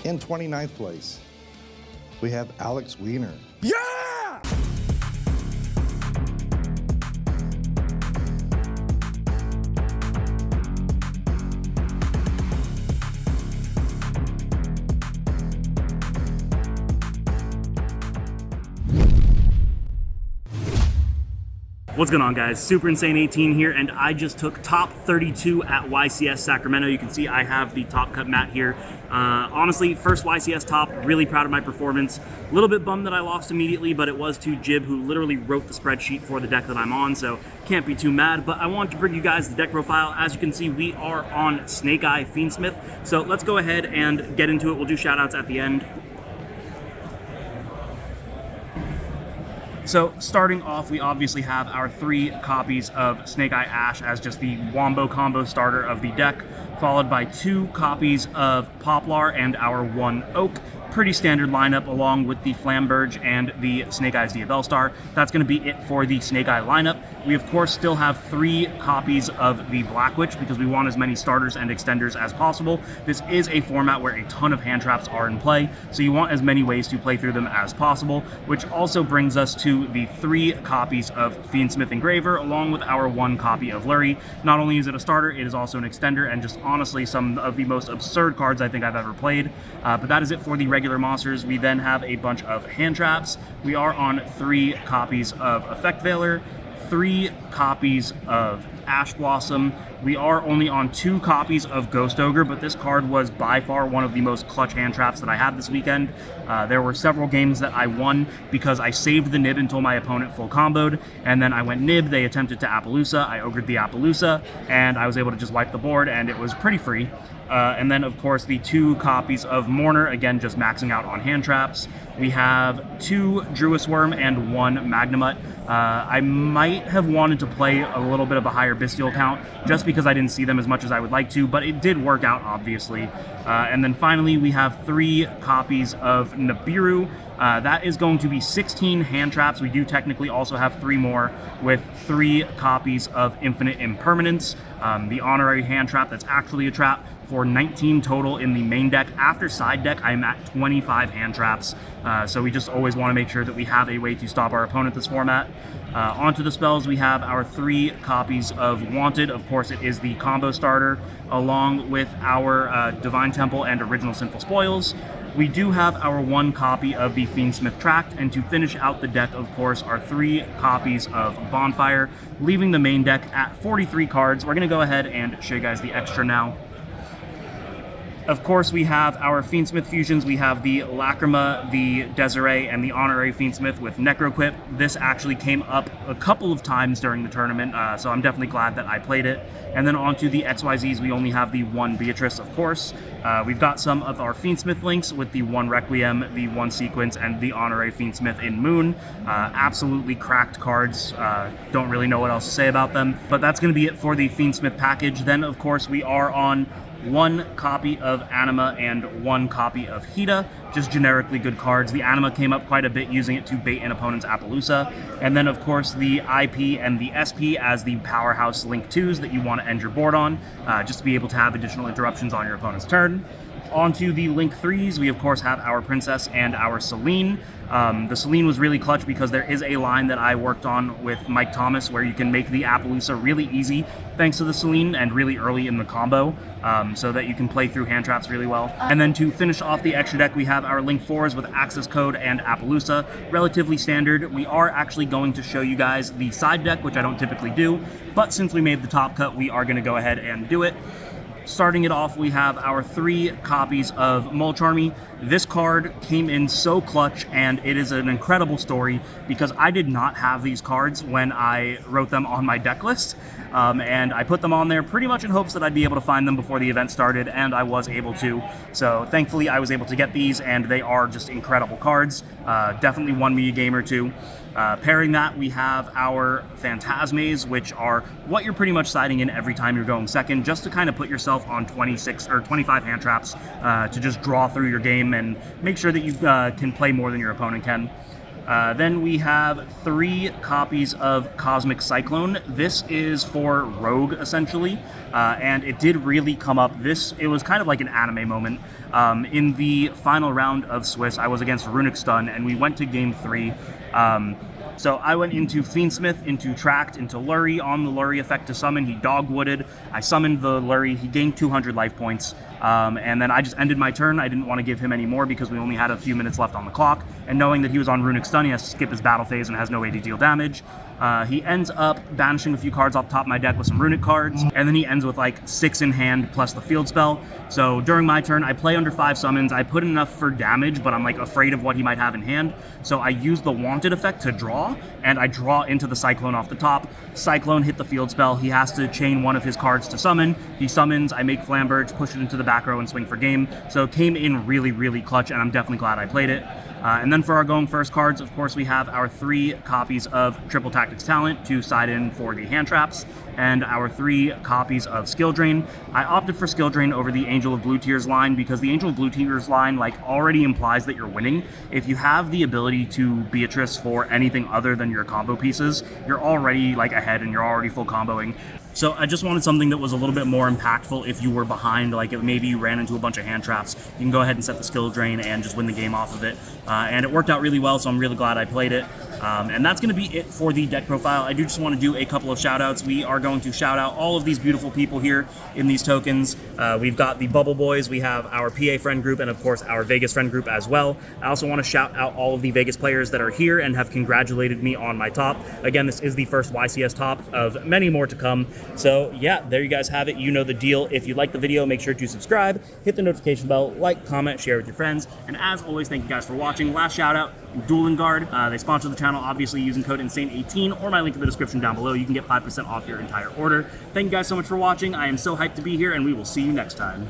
In 29th place, we have Alex Wiener. Yeah! What's going on, guys? Super Insane 18 here, and I just took top 32 at YCS Sacramento. You can see I have the top cut mat here. Honestly, first YCS top, really proud of my performance. A little bit bummed that I lost immediately, but it was to Jib, who literally wrote the spreadsheet for the deck that I'm on, so can't be too mad. But I wanted to bring you guys the deck profile. As you can see, we are on Snake Eye Fiendsmith, so let's go ahead and get into it. We'll do shout outs at the end. So starting off, we obviously have our 3 copies of Snake Eye Ash as just the Wombo combo starter of the deck, followed by 2 copies of Poplar and our 1 Oak. Pretty standard lineup, along with the Flamberge and the Snake Eyes Diabellstar. That's going to be it for the Snake Eye lineup. We, of course, still have 3 copies of the Black Witch because we want as many starters and extenders as possible. This is a format where a ton of hand traps are in play, so you want as many ways to play through them as possible, which also brings us to the 3 copies of Fiendsmith Engraver, along with our 1 copy of Lurie. Not only is it a starter, it is also an extender, and just honestly some of the most absurd cards I think I've ever played. But that is it for the regular monsters. We then have a bunch of hand traps. We are on 3 copies of Effect Veiler, 3 copies of Ash Blossom. We are only on 2 copies of Ghost Ogre, but this card was by far one of the most clutch hand traps that I had this weekend. There were several games that I won because I saved the Nib until my opponent full comboed, and then I went Nib, they attempted to Appaloosa, I ogred the Appaloosa, and I was able to just wipe the board, and it was pretty free. And then, of course, the 2 copies of Mourner, again, just maxing out on hand traps. We have 2 Druis Worm and 1 Magnamut. I might have wanted to play a little bit of a higher Bestial count just because I didn't see them as much as I would like to, but it did work out, obviously. And then finally, we have 3 copies of Nibiru. That is going to be 16 hand traps. We do technically also have 3 more with 3 copies of Infinite Impermanence, the honorary hand trap that's actually a trap, for 19 total in the main deck. After side deck, I'm at 25 hand traps, so we just always want to make sure that we have a way to stop our opponent this format. Onto the spells, we have our 3 copies of Wanted. Of course, it is the combo starter, along with our Divine Temple and Original Sinful Spoils. We do have our 1 copy of the Fiendsmith Tract, and to finish out the deck, of course, are 3 copies of Bonfire, leaving the main deck at 43 cards. We're going to go ahead and show you guys the extra now. Of course, we have our Fiendsmith fusions. We have the Lacrima, the Desiree, and the Honorary Fiendsmith with Necroquip. This actually came up a couple of times during the tournament, so I'm definitely glad that I played it. And then onto the XYZs, we only have the 1 Beatrice, of course. We've got some of our Fiendsmith links with the 1 Requiem, the 1 Sequence, and the Honorary Fiendsmith in Moon. Absolutely cracked cards. Don't really know what else to say about them. But that's going to be it for the Fiendsmith package. Then, of course, we are on 1 copy of Anima and 1 copy of Hida, just generically good cards. The Anima came up quite a bit using it to bait an opponent's Appaloosa. And then, of course, the IP and the SP as the powerhouse Link 2s that you want to end your board on, just to be able to have additional interruptions on your opponent's turn. Onto the Link 3s, we of course have our Princess and our Celine. The Celine was really clutch because there is a line that I worked on with Mike Thomas where you can make the Appaloosa really easy thanks to the Celine and really early in the combo, so that you can play through hand traps really well. And then to finish off the extra deck, we have our Link 4s with Access Code and Appaloosa. Relatively standard. We are actually going to show you guys the side deck, which I don't typically do, but since we made the top cut, we are going to go ahead and do it. Starting it off, we have our 3 copies of Mulch Army. This card came in so clutch, and it is an incredible story because I did not have these cards when I wrote them on my deck list, and I put them on there pretty much in hopes that I'd be able to find them before the event started, and I was able to. So thankfully, I was able to get these, and they are just incredible cards. Definitely won me a game or two. Pairing that, we have our Phantasmes, which are what you're pretty much siding in every time you're going second, just to kind of put yourself on 26 or 25 hand traps to just draw through your game and make sure that you can play more than your opponent can. Then we have 3 copies of Cosmic Cyclone. This is for Rogue, essentially, and it did really come up. It was kind of like an anime moment. In the final round of Swiss, I was against Runic Stun, and we went to game 3. So I went into Fiendsmith, into Tract, into Lurie. On the Lurie effect to summon, he dogwooded. I summoned the Lurie. He gained 200 life points. And then I just ended my turn. I didn't want to give him any more because we only had a few minutes left on the clock. And knowing that he was on Runic Stun, he has to skip his battle phase and has no way to deal damage. He ends up banishing a few cards off the top of my deck with some Runic cards. And then he ends with like 6 in hand plus the field spell. So during my turn, I play under 5 summons. I put enough for damage, but I'm like afraid of what he might have in hand. So I use the Wanted effect to draw, and I draw into the Cyclone off the top. Cyclone hit the field spell. He has to chain one of his cards to summon. He summons, I make Flamberge, push it into the back row and swing for game. So it came in really, really clutch, and I'm definitely glad I played it. And then for our going first cards, of course, we have our 3 copies of Triple Tactics Talent to side in for the hand traps, and our 3 copies of Skill Drain. I opted for Skill Drain over the Angel of Blue Tears line because the Angel of Blue Tears line already implies that you're winning. If you have the ability to Beatrice for anything other than your combo pieces, you're already ahead and you're already full comboing. So I just wanted something that was a little bit more impactful if you were behind, if maybe you ran into a bunch of hand traps. You can go ahead and set the Skill Drain and just win the game off of it. And it worked out really well, so I'm really glad I played it. And that's going to be it for the deck profile. I do just want to do a couple of shout outs. We are going to shout out all of these beautiful people here in these tokens. We've got the Bubble Boys, we have our PA friend group, and of course our Vegas friend group as well. I also want to shout out all of the Vegas players that are here and have congratulated me on my top. Again, this is the first YCS top of many more to come. So yeah, there you guys have it. You know the deal. If you like the video, make sure to subscribe, hit the notification bell, like, comment, share with your friends. And as always, thank you guys for watching. Last shout out, Dueling Guard. They sponsor the channel, obviously, using code INSANE18 or my link in the description down below. You can get 5% off your entire order. Thank you guys so much for watching. I am so hyped to be here, and we will see you next time.